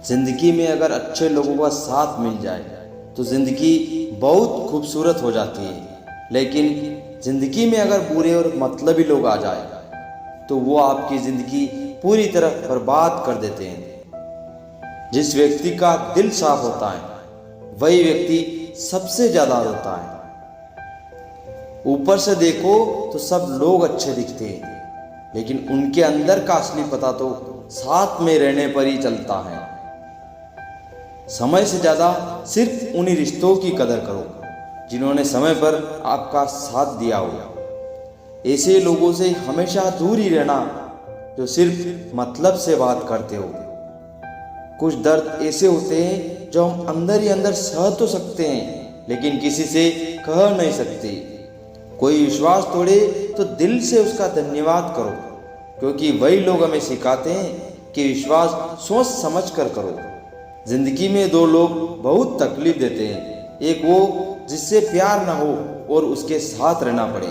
ज़िंदगी में अगर अच्छे लोगों का साथ मिल जाए तो ज़िंदगी बहुत खूबसूरत हो जाती है, लेकिन ज़िंदगी में अगर बुरे और मतलबी लोग आ जाए तो वो आपकी ज़िंदगी पूरी तरह बर्बाद कर देते हैं। जिस व्यक्ति का दिल साफ होता है वही व्यक्ति सबसे ज़्यादा रोता है। ऊपर से देखो तो सब लोग अच्छे दिखते हैं, लेकिन उनके अंदर का असली पता तो साथ में रहने पर ही चलता है। समय से ज़्यादा सिर्फ उन्हीं रिश्तों की कदर करो जिन्होंने समय पर आपका साथ दिया हो। ऐसे लोगों से हमेशा दूर ही रहना जो सिर्फ मतलब से बात करते हो। कुछ दर्द ऐसे होते हैं जो हम अंदर ही अंदर सह तो सकते हैं, लेकिन किसी से कह नहीं सकते। कोई विश्वास तोड़े तो दिल से उसका धन्यवाद करो, क्योंकि वही लोग हमें सिखाते हैं कि विश्वास सोच समझ कर करो। जिंदगी में दो लोग बहुत तकलीफ देते हैं, एक वो जिससे प्यार ना हो और उसके साथ रहना पड़े,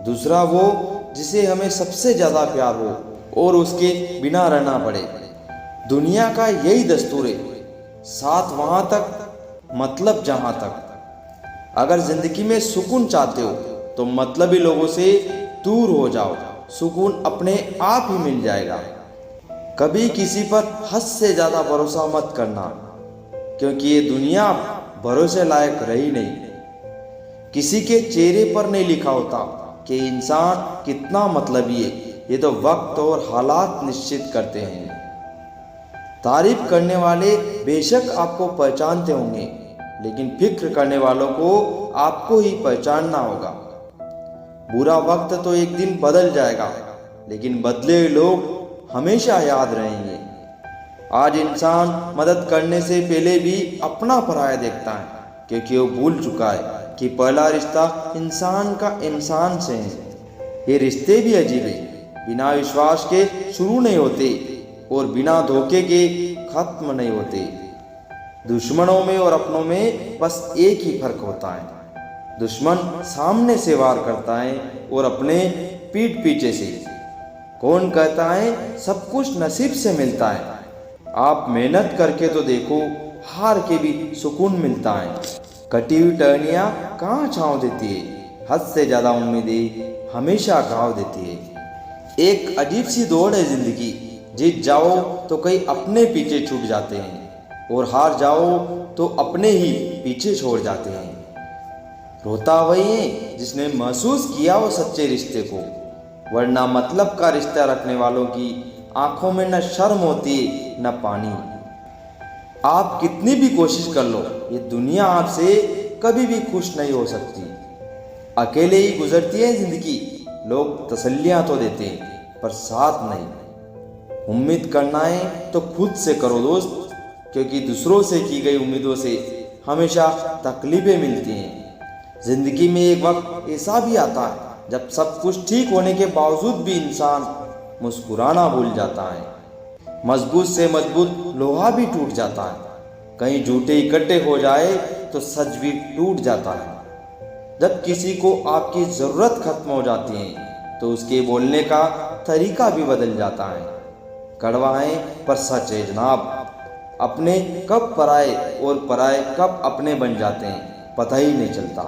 दूसरा वो जिसे हमें सबसे ज़्यादा प्यार हो और उसके बिना रहना पड़े। दुनिया का यही दस्तूर है, साथ वहाँ तक मतलब जहाँ तक। अगर जिंदगी में सुकून चाहते हो तो मतलबी लोगों से दूर हो जाओ, सुकून अपने आप ही मिल जाएगा। कभी किसी पर हद से ज़्यादा भरोसा मत करना, क्योंकि ये दुनिया भरोसे लायक रही नहीं। किसी के चेहरे पर नहीं लिखा होता कि इंसान कितना मतलबी है, ये तो वक्त और हालात निश्चित करते हैं। तारीफ करने वाले बेशक आपको पहचानते होंगे, लेकिन फिक्र करने वालों को आपको ही पहचानना होगा। बुरा वक्त तो एक दिन बदल जाएगा, लेकिन बदले हुए लोग हमेशा याद रहेंगे। आज इंसान मदद करने से पहले भी अपना पराया देखता है, क्योंकि वो भूल चुका है कि पहला रिश्ता इंसान का इंसान से है। ये रिश्ते भी अजीब है, बिना विश्वास के शुरू नहीं होते और बिना धोखे के खत्म नहीं होते। दुश्मनों में और अपनों में बस एक ही फर्क होता है, दुश्मन सामने से वार करता है और अपने पीठ पीछे से। कौन कहता है सब कुछ नसीब से मिलता है? आप मेहनत करके तो देखो, हार के भी सुकून मिलता है। कटी हुई टहनियाँ कहाँ छाँव देती है, हद से ज़्यादा उम्मीदें हमेशा घाव देती है। एक अजीब सी दौड़ है जिंदगी, जीत जाओ तो कई अपने पीछे छूट जाते हैं और हार जाओ तो अपने ही पीछे छोड़ जाते हैं। रोता वही है जिसने महसूस किया वो सच्चे रिश्ते को, वरना मतलब का रिश्ता रखने वालों की आंखों में न शर्म होती न पानी। आप कितनी भी कोशिश कर लो, ये दुनिया आपसे कभी भी खुश नहीं हो सकती। अकेले ही गुजरती है जिंदगी, लोग तसल्लियां तो देते हैं पर साथ नहीं। उम्मीद करना है तो खुद से करो दोस्त, क्योंकि दूसरों से की गई उम्मीदों से हमेशा तकलीफें मिलती हैं। जिंदगी में एक वक्त ऐसा भी आता है जब सब कुछ ठीक होने के बावजूद भी इंसान मुस्कुराना भूल जाता है। मजबूत से मजबूत लोहा भी टूट जाता है, कहीं झूठे इकट्ठे हो जाए तो सच भी टूट जाता है। जब किसी को आपकी ज़रूरत खत्म हो जाती है तो उसके बोलने का तरीका भी बदल जाता है। कड़वा है पर सच है जनाब, अपने कब पराए और पराए कब अपने बन जाते हैं पता ही नहीं चलता।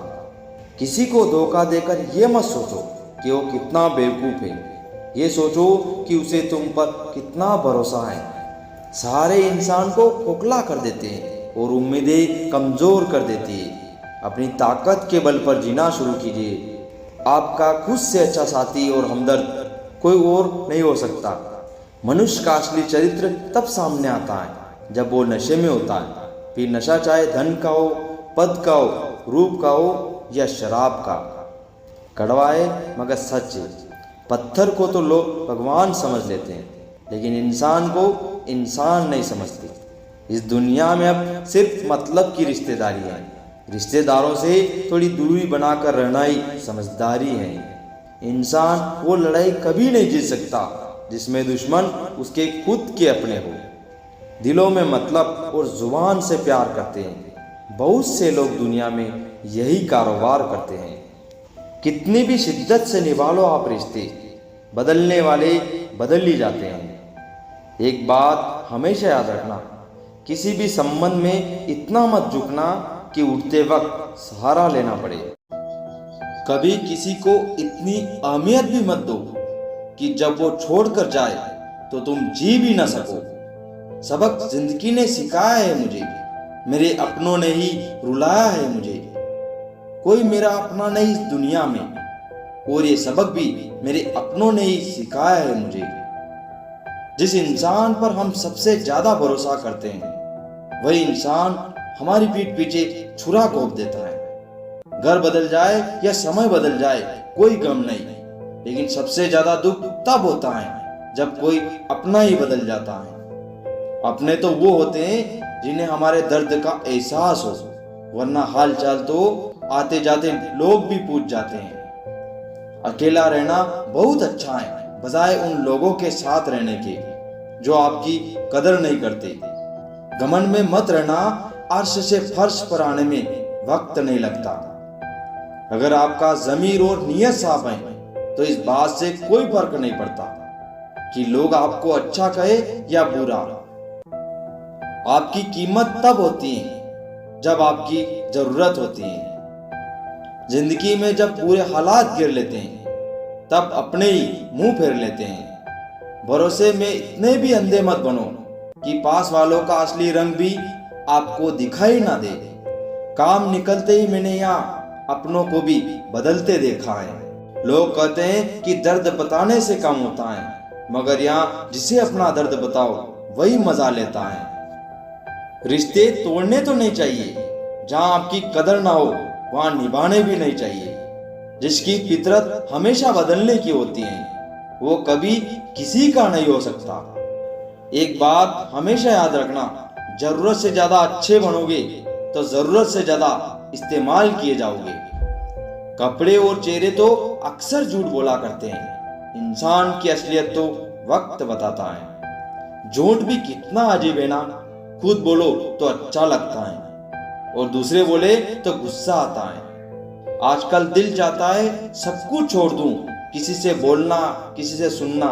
किसी को धोखा देकर ये मत सोचो कि वो कितना बेवकूफ़ है, ये सोचो कि उसे तुम पर कितना भरोसा है। सारे इंसान को खोखला कर देते हैं और उम्मीदें कमज़ोर कर देती है। अपनी ताकत के बल पर जीना शुरू कीजिए। आपका खुद से अच्छा साथी और हमदर्द कोई और नहीं हो सकता। मनुष्य का असली चरित्र तब सामने आता है जब वो नशे में होता है, फिर नशा चाहे धन का हो, पद का हो, रूप का हो या शराब का। कड़वा है मगर सच है। पत्थर को तो लोग भगवान समझ लेते हैं, लेकिन इंसान को इंसान नहीं समझते। इस दुनिया में अब सिर्फ मतलब की रिश्तेदारी है, रिश्तेदारों से थोड़ी दूरी बनाकर रहना ही समझदारी है। इंसान वो लड़ाई कभी नहीं जीत सकता जिसमें दुश्मन उसके खुद के अपने हो। दिलों में मतलब और जुबान से प्यार करते हैं। बहुत से लोग दुनिया में यही कारोबार करते हैं। कितनी भी शिद्दत से निभा लो आप रिश्ते, बदलने वाले बदल ही जाते हैं। एक बात हमेशा याद रखना, किसी भी संबंध में इतना मत झुकना कि उठते वक्त सहारा लेना पड़े। कभी किसी को इतनी अहमियत भी मत दो कि जब वो छोड़कर जाए तो तुम जी भी ना सको। सबक जिंदगी ने सिखाया है मुझे, मेरे अपनों ने ही रुलाया है मुझे। कोई मेरा अपना नहीं इस दुनिया में, और ये सबक भी मेरे अपनों ने ही सिखाया है मुझे। जिस इंसान पर हम सबसे ज्यादा भरोसा करते हैं वही इंसान हमारी पीठ पीछे छुरा घोंप देता है। घर बदल जाए या समय बदल जाए कोई गम नहीं, लेकिन सबसे ज्यादा दुख तब होता है जब कोई अपना ही बदल जाता है। अपने तो वो होते हैं जिन्हें हमारे दर्द का एहसास हो, वरना हाल चाल तो आते जाते लोग भी पूछ जाते हैं। अकेला रहना बहुत अच्छा है बजाय उन लोगों के साथ रहने के जो आपकी कदर नहीं करते। घमंड में मत रहना, अर्श से फर्श पर आने में वक्त नहीं लगता। अगर आपका ज़मीर और नियत साफ है तो इस बात से कोई फर्क नहीं पड़ता कि लोग आपको अच्छा कहे या बुरा। आपकी कीमत तब होती है जब आपकी जरूरत होती है। जिंदगी में जब बुरे हालात गिर लेते हैं तब अपने ही मुंह फेर लेते हैं। भरोसे में इतने भी अंधे मत बनो कि पास वालों का असली रंग भी आपको दिखाई ना दे। काम निकलते ही मैंने यहाँ अपनों को भी बदलते देखा है। लोग कहते हैं कि दर्द बताने से कम होता है, मगर यहाँ जिसे अपना दर्द बताओ वही मजा लेता है। रिश्ते तोड़ने तो नहीं चाहिए, जहाँ आपकी कदर ना हो वहाँ निभाने भी नहीं चाहिए। जिसकी फितरत हमेशा बदलने की होती है वो कभी किसी का नहीं हो सकता। एक बात हमेशा याद रखना, जरूरत से ज्यादा अच्छे बनोगे तो जरूरत से ज्यादा इस्तेमाल किए जाओगे। कपड़े और चेहरे तो अक्सर झूठ बोला करते हैं, इंसान की असलियत तो वक्त बताता है। झूठ भी कितना अजीब है ना, खुद बोलो तो अच्छा लगता है और दूसरे बोले तो गुस्सा आता है। आजकल दिल चाहता है सब कुछ छोड़ दूं, किसी से बोलना, किसी से सुनना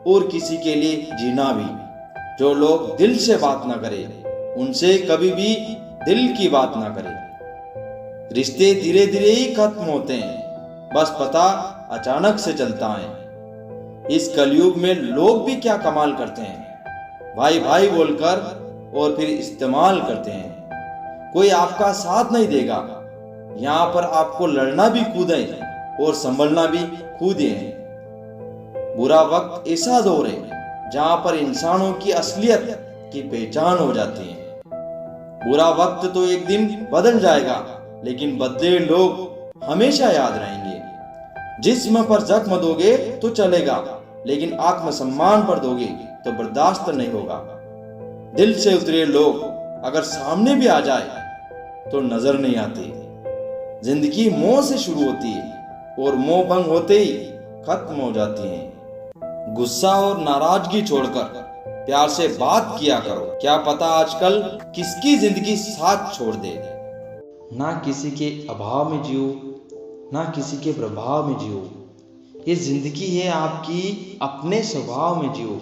और किसी के लिए जीना भी। जो लोग दिल से बात ना करें उनसे कभी भी दिल की बात ना करें। रिश्ते धीरे धीरे ही खत्म होते हैं, बस पता अचानक से चलता है। इस कलयुग में लोग भी क्या कमाल करते हैं, भाई भाई बोलकर और फिर इस्तेमाल करते हैं। कोई आपका साथ नहीं देगा, यहाँ पर आपको लड़ना भी खुद है और संभलना भी खुद है। बुरा वक्त ऐसा दौर है जहाँ पर इंसानों की असलियत की पहचान हो जाती है। बुरा वक्त तो एक दिन बदल जाएगा, लेकिन बदले लोग हमेशा याद रहेंगे। जिस्म पर जख्म दोगे तो चलेगा, लेकिन आत्मसम्मान पर दोगे तो बर्दाश्त नहीं होगा। दिल से उतरे लोग अगर सामने भी आ जाए तो नजर नहीं आते। जिंदगी मोह से शुरू होती है और मोह भंग होते ही खत्म हो जाती है। गुस्सा और नाराजगी छोड़कर प्यार से बात किया करो, क्या पता आजकल किसकी जिंदगी साथ छोड़ दे। ना किसी के अभाव में जियो, ना किसी के प्रभाव में जियो। ये जिंदगी है आपकी, अपने स्वभाव में जियो।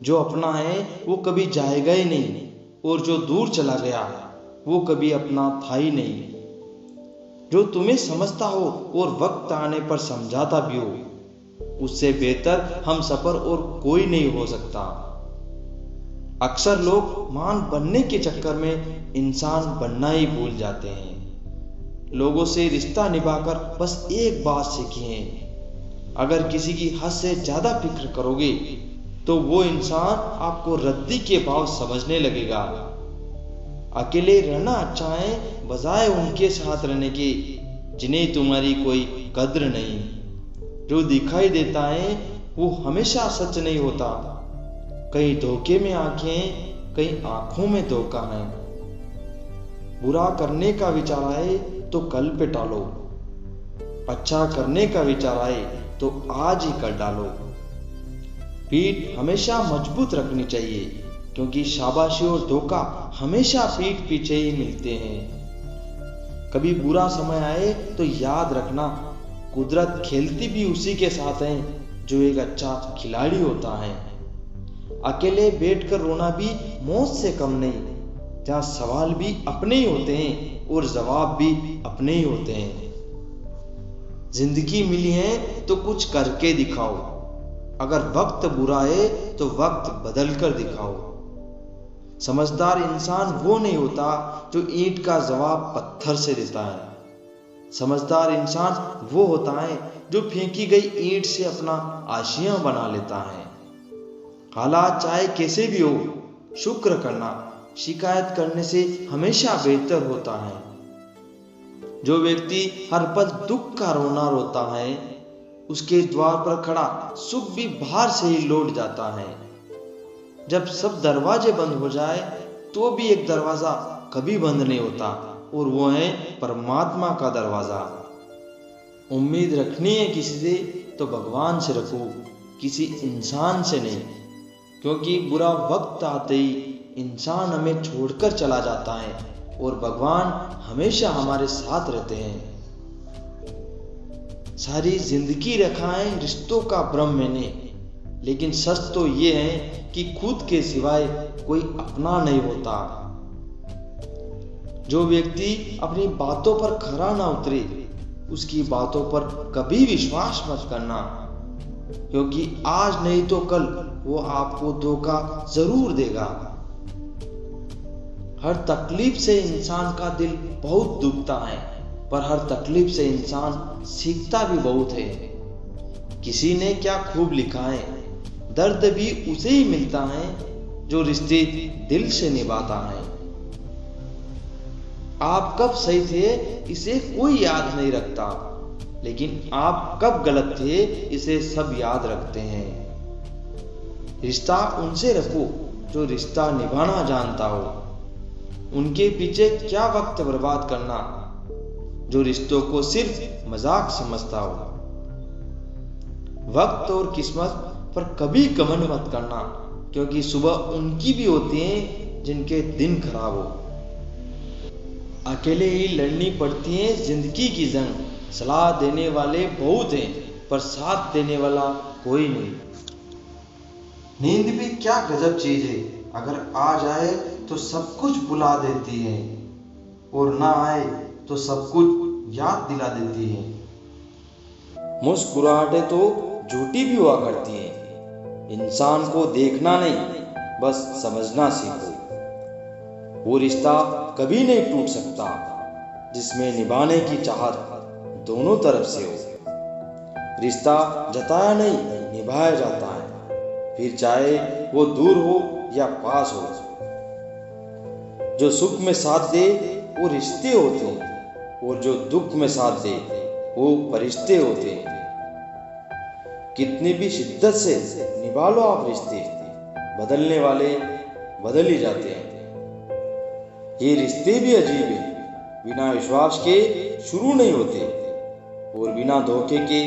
जो अपना है वो कभी जाएगा ही नहीं, और जो दूर चला गया वो कभी अपना था ही नहीं। जो तुम्हें समझता हो और वक्त आने पर समझाता भी हो, उससे बेहतर हम सफर और कोई नहीं हो सकता। अक्सर लोग मान बनने के चक्कर में इंसान बनना ही भूल जाते हैं। लोगों से रिश्ता निभाकर बस एक बात सीखिए, अगर किसी की हद से ज्यादा फिक्र करोगे तो वो इंसान आपको रद्दी के भाव समझने लगेगा। अकेले रहना अच्छा है बजाय उनके साथ रहने के जिन्हें तुम्हारी कोई कद्र नहीं। जो दिखाई देता है वो हमेशा सच नहीं होता। कहीं धोखे में आंखें, कहीं आंखों में धोखा है। बुरा करने का विचार आए तो कल पे टालो, अच्छा करने का विचार आए तो आज ही कर डालो। पीठ हमेशा मजबूत रखनी चाहिए, क्योंकि शाबाशी और धोखा हमेशा पीठ पीछे ही मिलते हैं। कभी बुरा समय आए तो याद रखना, कुदरत खेलती भी उसी के साथ है जो एक अच्छा खिलाड़ी होता है। अकेले बैठकर रोना भी मौत से कम नहीं, जहाँ सवाल भी अपने ही होते हैं और जवाब भी अपने ही होते हैं। जिंदगी मिली है तो कुछ करके दिखाओ, अगर वक्त बुरा है तो वक्त बदल कर दिखाओ। समझदार इंसान वो नहीं होता जो ईंट का जवाब पत्थर से देता है। समझदार इंसान वो होता है जो फेंकी गई ईंट से अपना आशियां बना लेता है। हालात चाहे कैसे भी हो, शुक्र करना शिकायत करने से हमेशा बेहतर होता है। जो व्यक्ति हर पल दुख का रोना रोता है, उसके द्वार पर खड़ा सुख भी बाहर से ही लौट जाता है। जब सब दरवाजे बंद हो जाए तो भी एक दरवाजा कभी बंद नहीं होता, और वो है परमात्मा का दरवाजा। उम्मीद रखनी है किसी से तो भगवान से रखो, किसी इंसान से नहीं, क्योंकि बुरा वक्त आते ही इंसान हमें छोड़कर चला जाता है और भगवान हमेशा हमारे साथ रहते हैं। सारी जिंदगी रखा है रिश्तों का भ्रम मैंने, लेकिन सच तो ये है कि खुद के सिवाय कोई अपना नहीं होता। जो व्यक्ति अपनी बातों पर खरा ना उतरे, उसकी बातों पर कभी विश्वास मत करना, क्योंकि आज नहीं तो कल वो आपको धोखा जरूर देगा। हर तकलीफ से इंसान का दिल बहुत दुखता है, पर हर तकलीफ से इंसान सीखता भी बहुत है। किसी ने क्या खूब लिखा है, दर्द भी उसे ही मिलता है जो रिश्ते दिल से निभाता है। आप कब सही थे इसे कोई याद नहीं रखता, लेकिन आप कब गलत थे इसे सब याद रखते हैं। रिश्ता उनसे रखो जो रिश्ता निभाना जानता हो। उनके पीछे क्या वक्त बर्बाद करना जो रिश्तों को सिर्फ मजाक समझता हो। वक्त और किस्मत पर कभी घमंड मत करना, क्योंकि सुबह उनकी भी होती है जिनके दिन खराब हो। अकेले ही लड़नी पड़ती है जिंदगी की जंग। सलाह देने वाले बहुत हैं, पर साथ देने वाला कोई नहीं। नींद भी क्या गजब चीज है, अगर आ जाए तो सब कुछ बुला देती है, और ना आए तो सब कुछ याद दिला देती है। मुस्कुराहटें तो झूठी भी हुआ करती हैं। इंसान को देखना नहीं, बस समझना सीखो। वो रिश्ता कभी नहीं टूट सकता जिसमें निभाने की चाहत दोनों तरफ से हो। रिश्ता जताया नहीं, निभाया जाता है, फिर चाहे वो दूर हो या पास हो। जो सुख में साथ दे वो रिश्ते होते हैं, और जो दुख में साथ दे वो फरिश्ते होते हैं। कितनी भी शिद्दत से निभा लो आप रिश्ते, बदलने वाले बदल ही जाते हैं। ये रिश्ते भी अजीब है, बिना विश्वास के शुरू नहीं होते, और बिना धोखे के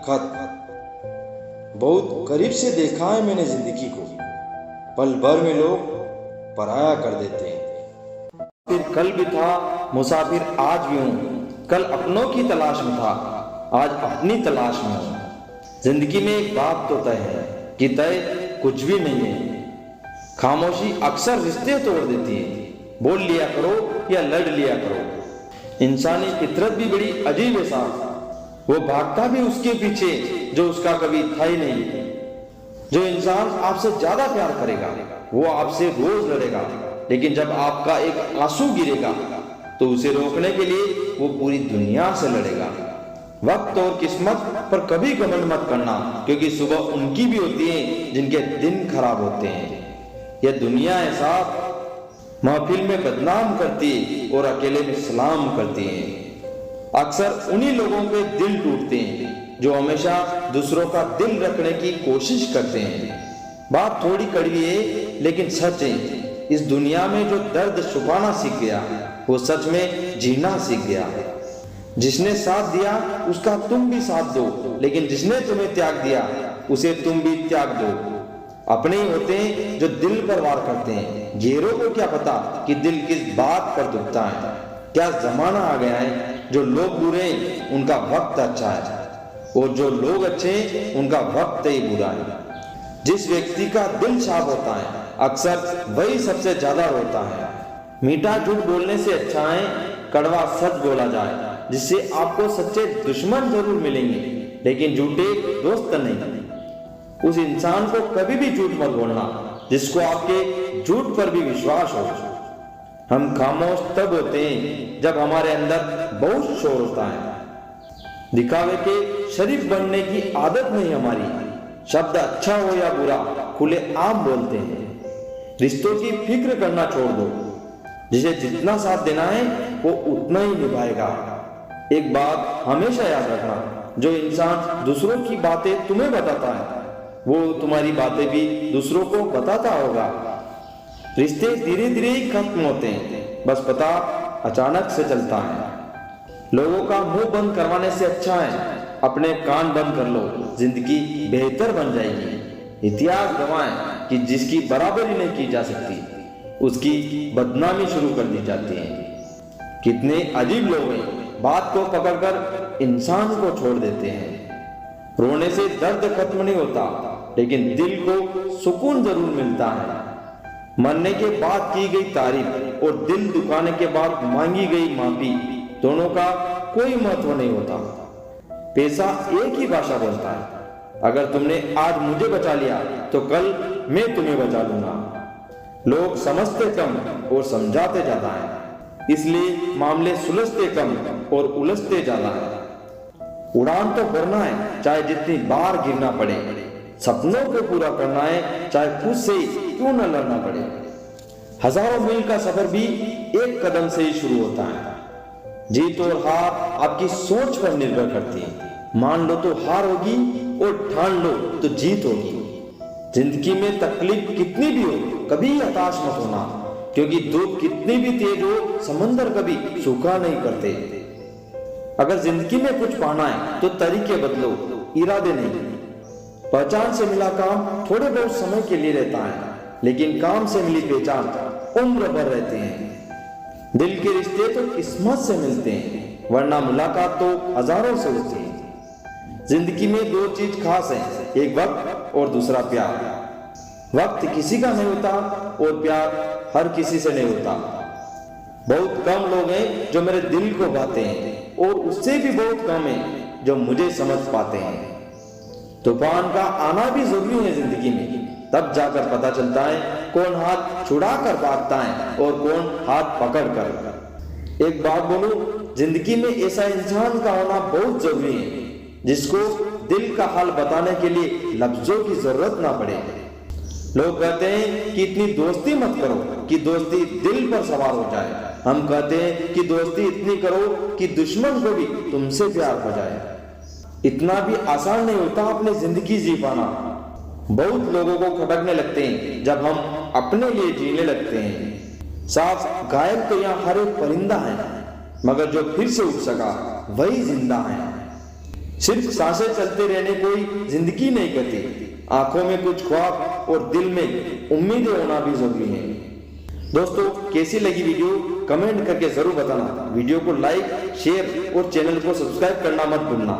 खत्म। बहुत करीब से देखा है मैंने जिंदगी को, पल भर में लोग पराया कर देते हैं। फिर कल भी था मुसाफिर, आज भी हूँ। कल अपनों की तलाश में था, आज अपनी तलाश में हूँ। जिंदगी में एक बात तो तय है कि तय कुछ भी नहीं है। खामोशी अक्सर रिश्ते तोड़ देती है। बोल लिया करो या लड़ लिया करो। इंसानी फितरत भी बड़ी अजीब है साहब। वो भागता भी उसके पीछे जो उसका कभी था ही नहीं। जो इंसान आपसे ज्यादा प्यार करेगा वो आपसे रोज लड़ेगा, लेकिन जब आपका एक आंसू गिरेगा तो उसे रोकने के लिए वो पूरी दुनिया से लड़ेगा। वक्त और किस्मत पर कभी घमंड मत करना, क्योंकि सुबह उनकी भी होती है जिनके दिन खराब होते हैं। यह दुनिया है साहब, महफिल में बदनाम करती है और अकेले में सलाम करती है। अक्सर उन्हीं लोगों के दिल टूटते हैं जो हमेशा दूसरों का दिल रखने की कोशिश करते हैं। बात थोड़ी कड़वी है लेकिन सच है। इस दुनिया में जो दर्द छुपाना सीख गया वो सच में जीना सीख गया। जिसने साथ दिया उसका तुम भी साथ दो, लेकिन जिसने तुम्हें त्याग दिया उसे तुम भी त्याग दो। अपने ही होते हैं जो दिल पर वार करते हैं। गैरों को क्या पता कि दिल किस बात पर दुखता है। क्या जमाना आ गया है, जो लोग बुरे हैं उनका वक्त अच्छा है, और जो लोग अच्छे हैं उनका वक्त ही बुरा है। जिस व्यक्ति का दिल साफ होता है अक्सर वही सबसे ज्यादा रोता है। मीठा झूठ बोलने से अच्छा है कड़वा सच बोला जाए, जिससे आपको सच्चे दुश्मन जरूर मिलेंगे लेकिन झूठे दोस्त नहीं। उस इंसान को कभी भी झूठ मत बोलना जिसको आपके झूठ पर भी विश्वास हो। हम खामोश तब होते हैं जब हमारे अंदर बहुत शोर होता है। दिखावे के शरीफ बनने की आदत नहीं हमारी। शब्द अच्छा हो या बुरा खुले आम बोलते हैं। रिश्तों की फिक्र करना छोड़ दो। जिसे जितना साथ देना है वो उतना ही निभाएगा। एक बात हमेशा याद रखना, जो इंसान दूसरों की बातें तुम्हें बताता है वो तुम्हारी बातें भी दूसरों को बताता होगा। रिश्ते धीरे धीरे ही खत्म होते हैं, बस पता अचानक से चलता है। लोगों का मुंह बंद करवाने से अच्छा है अपने कान बंद कर लो, जिंदगी बेहतर बन जाएगी। इतिहास गवाएं कि जिसकी बराबरी नहीं की जा सकती उसकी बदनामी शुरू कर दी जाती है। कितने अजीब लोग हैं, बात को पकड़कर इंसान को छोड़ देते हैं। रोने से दर्द खत्म नहीं होता लेकिन दिल को सुकून जरूर मिलता है। मरने के बाद की गई तारीफ और दिल दुखाने के बाद मांगी गई माफी दोनों का कोई महत्व नहीं होता। पैसा एक ही भाषा बोलता है। अगर तुमने आज मुझे बचा लिया तो कल मैं तुम्हें बचा लूंगा। लोग समझते कम और समझाते ज्यादा हैं, इसलिए मामले सुलझते कम और उलझते ज्यादा हैं। उड़ान तो भरना है चाहे जितनी बार गिरना पड़े। सपनों को पूरा करना है चाहे खुद से क्यों न लड़ना पड़े। हजारों मील का सफर भी एक कदम से ही शुरू होता है। जीत और हार आपकी सोच पर निर्भर करती है। मान लो तो हार होगी और ठान लो तो जीत होगी। जिंदगी में तकलीफ कितनी भी हो कभी हताश मत होना, क्योंकि धूप कितनी भी तेज हो समंदर कभी सूखा नहीं करते। अगर जिंदगी में कुछ पाना है तो तरीके बदलो, इरादे नहीं। पहचान से मिला काम थोड़े बहुत समय के लिए रहता है, लेकिन काम से मिली पहचान उम्र भर रहते हैं। दिल के रिश्ते तो किस्मत से मिलते हैं, वरना मुलाकात तो हजारों से होती है। जिंदगी में दो चीज खास है, एक वक्त और दूसरा प्यार। वक्त किसी का नहीं होता और प्यार हर किसी से नहीं होता। बहुत कम लोग हैं जो मेरे दिल को भाते हैं और उससे भी बहुत कम है जो मुझे समझ पाते हैं। तूफान का आना भी जरूरी है जिंदगी में, तब जाकर पता चलता है कौन हाथ छुड़ा कर भागता है और कौन हाथ पकड़ कर। एक बात बोलूं, जिंदगी में ऐसा इंसान का होना बहुत जरूरी है जिसको दिल का हाल बताने के लिए लफ्जों की जरूरत ना पड़े। लोग कहते हैं कि इतनी दोस्ती मत करो कि दोस्ती दिल पर सवार हो जाए। हम कहते हैं कि दोस्ती इतनी करो कि दुश्मन को भी तुमसे प्यार हो जाए। इतना भी आसान नहीं होता अपनी जिंदगी जी पाना। बहुत लोगों को खटकने लगते हैं जब हम अपने लिए जीने लगते हैं। साफ गायब तो यहाँ हर एक परिंदा है, मगर जो फिर से उठ सका वही जिंदा है। सिर्फ सांसें चलते रहने कोई जिंदगी नहीं कहती। आंखों में कुछ ख्वाब और दिल में उम्मीदें होना भी जरूरी है। दोस्तों, कैसी लगी वीडियो कमेंट करके जरूर बताना। वीडियो को लाइक, शेयर और चैनल को सब्सक्राइब करना मत भूलना।